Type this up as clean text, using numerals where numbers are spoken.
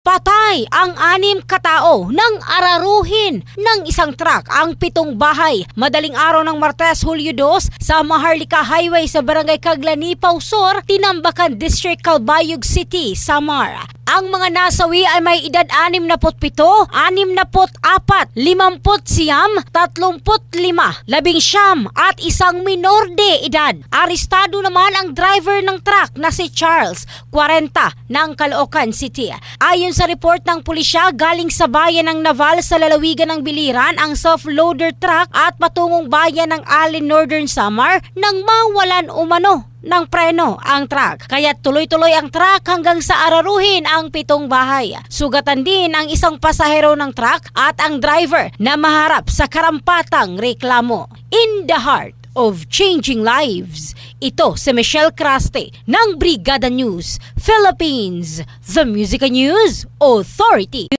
Patay ang 6 katao nang araruhin ng isang truck ang 7 bahay madaling araw ng Martes, Hulyo 2 sa Maharlika Highway sa Barangay Caglanipaw Sur, Tinambakan District, Calbayog City, Samar. Ang mga nasawi ay may edad 67, 64, 50, 35, 19 at isang minor de edad. Arestado naman ang driver ng truck na si Charles, 40, ng Caloocan City. Ayon sa report ng pulisya, galing sa bayan ng Naval sa lalawigan ng Biliran ang self-loader truck at patungong bayan ng Allen, Northern Samar nang mawalan umano ng preno ang truck. Kaya tuloy-tuloy ang truck hanggang sa araruhin ang 7 bahay. Sugatan din ang isang pasahero ng truck at ang driver na maharap sa karampatang reklamo. In the heart of changing lives, ito si Michelle Craste ng Brigada News Philippines, the Music News Authority.